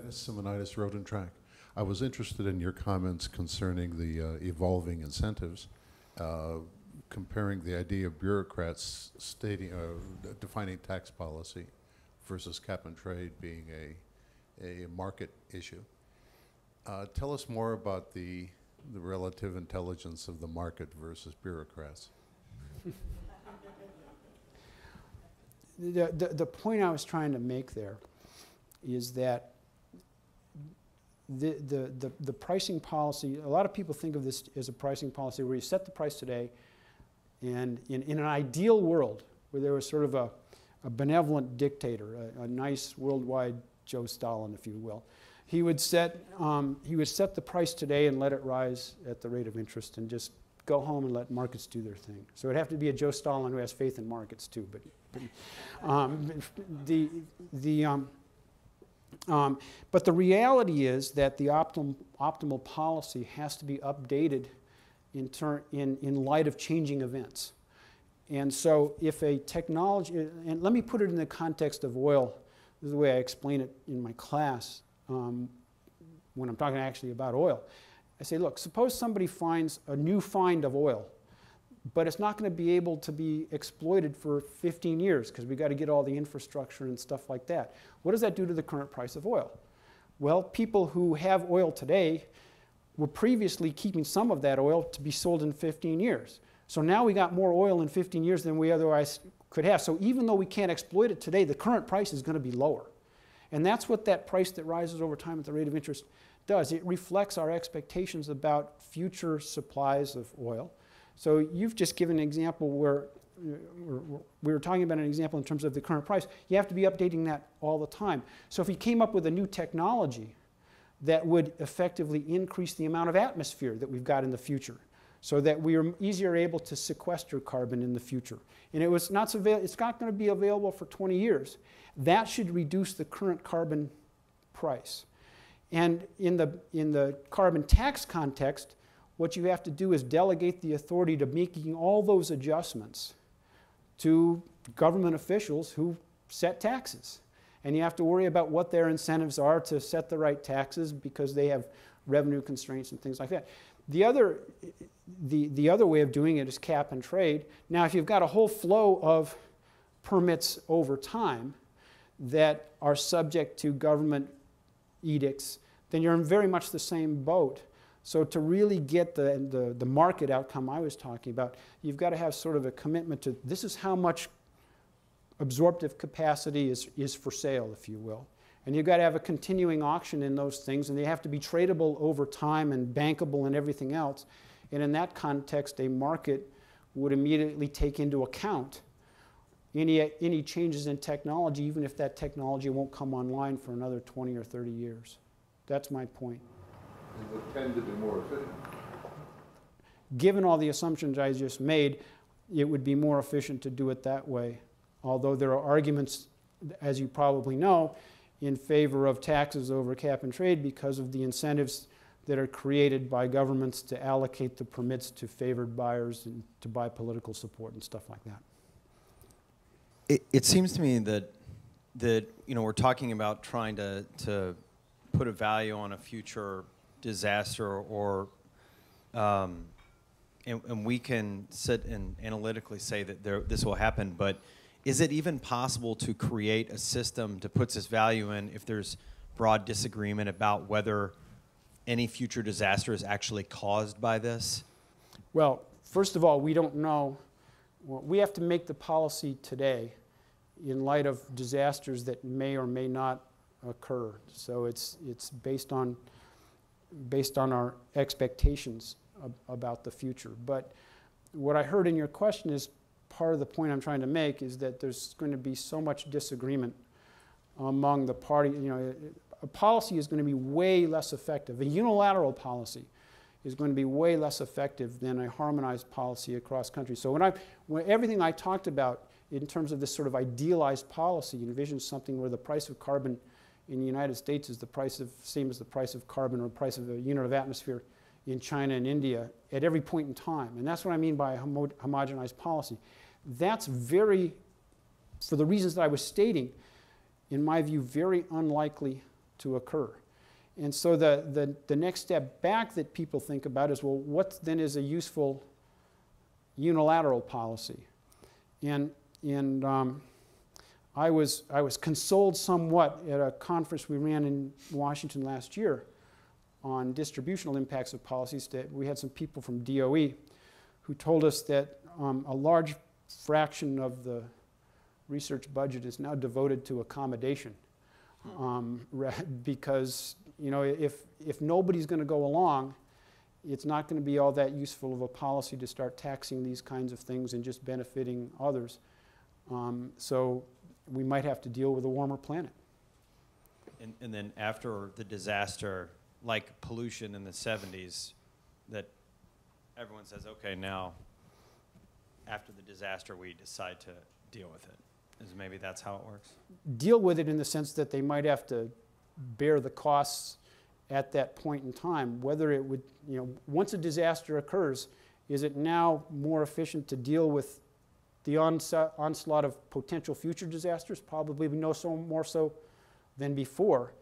Simonitis, Road and Track. I was interested in your comments concerning the evolving incentives, comparing the idea of bureaucrats defining tax policy versus cap and trade being a market issue. Tell us more about the relative intelligence of the market versus bureaucrats. The point I was trying to make there is that the pricing policy, a lot of people think of this as a pricing policy where you set the price today, and in an ideal world where there was sort of a benevolent dictator, a nice worldwide Joe Stalin, if you will, he would set the price today and let it rise at the rate of interest and just go home and let markets do their thing. So it'd have to be a Joe Stalin who has faith in markets too. But the reality is that the optimal policy has to be updated in light of changing events. And so if a technology, and let me put it in the context of oil, this is the way I explain it in my class when I'm talking actually about oil. I say, look, suppose somebody finds a new find of oil, but it's not going to be able to be exploited for 15 years because we've got to get all the infrastructure and stuff like that. What does that do to the current price of oil? Well, people who have oil today were previously keeping some of that oil to be sold in 15 years. So now we got more oil in 15 years than we otherwise could have. So even though we can't exploit it today, the current price is going to be lower. And that's what that price that rises over time at the rate of interest does. It reflects our expectations about future supplies of oil. So you've just given an example where we were talking about an example in terms of the current price. You have to be updating that all the time. So if we came up with a new technology that would effectively increase the amount of atmosphere that we've got in the future so that we are easier able to sequester carbon in the future. And it's not going to be available for 20 years. That should reduce the current carbon price. And in the carbon tax context, what you have to do is delegate the authority to making all those adjustments to government officials who set taxes. And you have to worry about what their incentives are to set the right taxes because they have revenue constraints and things like that. The other way of doing it is cap and trade. Now, if you've got a whole flow of permits over time that are subject to government edicts, then you're in very much the same boat. So to really get the market outcome I was talking about, you've got to have sort of a commitment to this is how much absorptive capacity is for sale, if you will. And you've got to have a continuing auction in those things, and they have to be tradable over time and bankable and everything else. And in that context, a market would immediately take into account any changes in technology, even if that technology won't come online for another 20 or 30 years. That's my point. And would tend to be more efficient. Given all the assumptions I just made, it would be more efficient to do it that way. Although there are arguments, as you probably know, in favor of taxes over cap and trade because of the incentives that are created by governments to allocate the permits to favored buyers and to buy political support and stuff like that. It seems to me that we're talking about trying to put a value on a future disaster or and we can sit and analytically say that this will happen, but is it even possible to create a system to put this value in if there's broad disagreement about whether any future disaster is actually caused by this? Well, first of all, we don't know. We have to make the policy today in light of disasters that may or may not occur. So it's based on our expectations about the future. But what I heard in your question is part of the point I'm trying to make is that there's going to be so much disagreement among the parties. A policy is going to be way less effective. A unilateral policy is going to be way less effective than a harmonized policy across countries. So when everything I talked about in terms of this sort of idealized policy envisions something where the price of carbon in the United States is the same as the price of carbon or the price of a unit of atmosphere in China and India at every point in time. And that's what I mean by a homogenized policy. That's very, for the reasons that I was stating, in my view, very unlikely to occur. And so the next step back that people think about is, well, what then is a useful unilateral policy? And I was consoled somewhat at a conference we ran in Washington last year on distributional impacts of policies. That we had some people from DOE who told us that a large fraction of the research budget is now devoted to accommodation, because if nobody's going to go along, it's not going to be all that useful of a policy to start taxing these kinds of things and just benefiting others. So we might have to deal with a warmer planet. And then after the disaster, like pollution in the 70s, that everyone says, okay, now after the disaster, we decide to deal with it. Maybe that's how it works? Deal with it in the sense that they might have to bear the costs at that point in time. Whether it would, once a disaster occurs, is it now more efficient to deal with the onslaught of potential future disasters? Probably more so than before.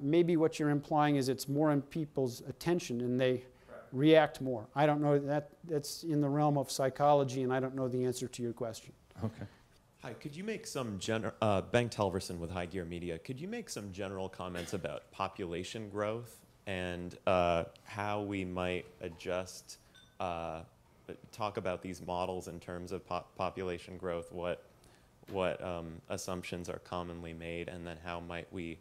Maybe what you're implying is it's more in people's attention and they react more. I don't know, that's in the realm of psychology, and I don't know the answer to your question. Okay. Hi, could you make some Ben Telverson with High Gear Media, could you make some general comments about population growth and how we might adjust, talk about these models in terms of population growth, what assumptions are commonly made, and then how might we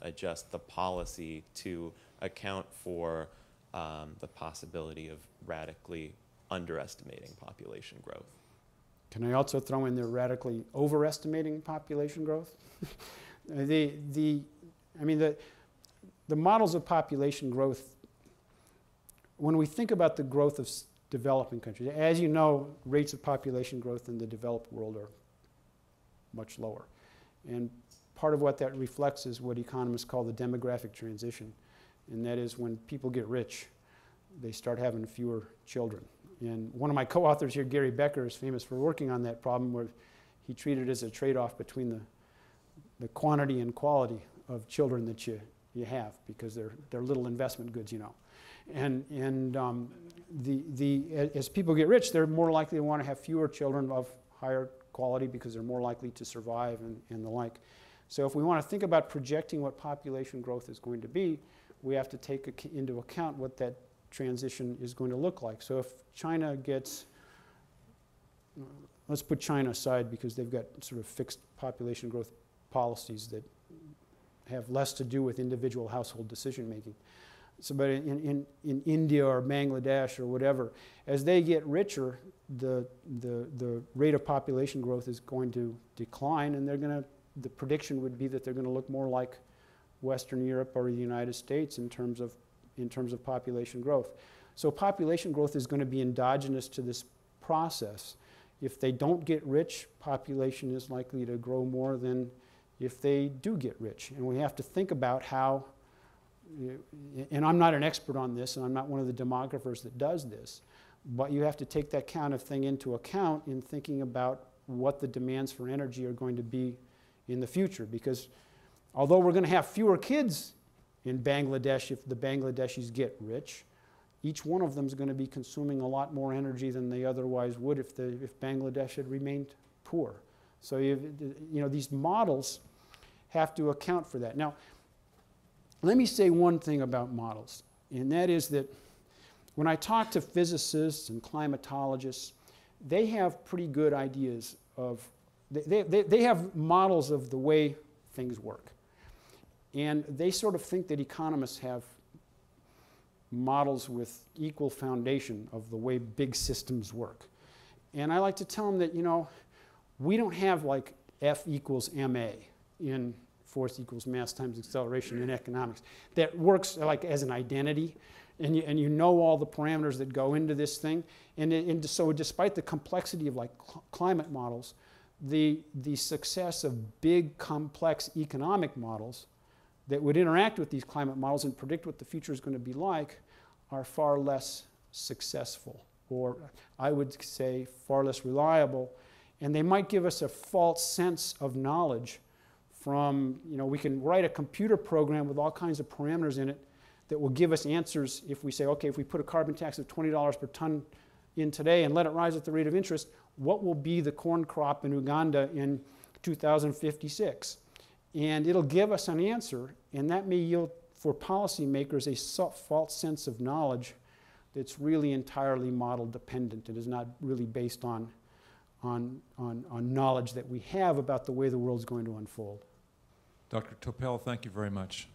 adjust the policy to account for the possibility of radically underestimating population growth? Can I also throw in there radically overestimating population growth? The models of population growth, when we think about the growth of developing countries, as you know, rates of population growth in the developed world are much lower. And part of what that reflects is what economists call the demographic transition. And that is when people get rich, they start having fewer children. And one of my co-authors here, Gary Becker, is famous for working on that problem, where he treated it as a trade-off between the quantity and quality of children that you have, because they're little investment goods, And as people get rich, they're more likely to want to have fewer children of higher quality because they're more likely to survive and the like. So if we want to think about projecting what population growth is going to be, we have to take into account what that transition is going to look like. So if China gets, let's put China aside because they've got sort of fixed population growth policies that have less to do with individual household decision making. So, but in India or Bangladesh or whatever, as they get richer, the rate of population growth is going to decline, and the prediction would be that they're going to look more like Western Europe or the United States in terms of population growth. So population growth is going to be endogenous to this process. If they don't get rich, population is likely to grow more than if they do get rich. And we have to think about how, and I'm not an expert on this, and I'm not one of the demographers that does this, but you have to take that kind of thing into account in thinking about what the demands for energy are going to be in the future. Because although we're going to have fewer kids in Bangladesh if the Bangladeshis get rich, each one of them is going to be consuming a lot more energy than they otherwise would if Bangladesh had remained poor. So these models have to account for that. Now, let me say one thing about models, and that is that when I talk to physicists and climatologists, they have pretty good ideas of, they have models of the way things work. And they sort of think that economists have models with equal foundation of the way big systems work. And I like to tell them that, we don't have like F equals ma in force equals mass times acceleration in economics that works like as an identity, and you know all the parameters that go into this thing. And so despite the complexity of like climate models, the success of big complex economic models that would interact with these climate models and predict what the future is going to be like are far less successful, or I would say far less reliable, and they might give us a false sense of knowledge from, we can write a computer program with all kinds of parameters in it that will give us answers if we say, okay, if we put a carbon tax of $20 per ton in today and let it rise at the rate of interest, what will be the corn crop in Uganda in 2056? And it'll give us an answer, and that may yield for policymakers a false sense of knowledge that's really entirely model dependent. It is not really based on knowledge that we have about the way the world's going to unfold. Dr. Topel, thank you very much.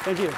Thank you.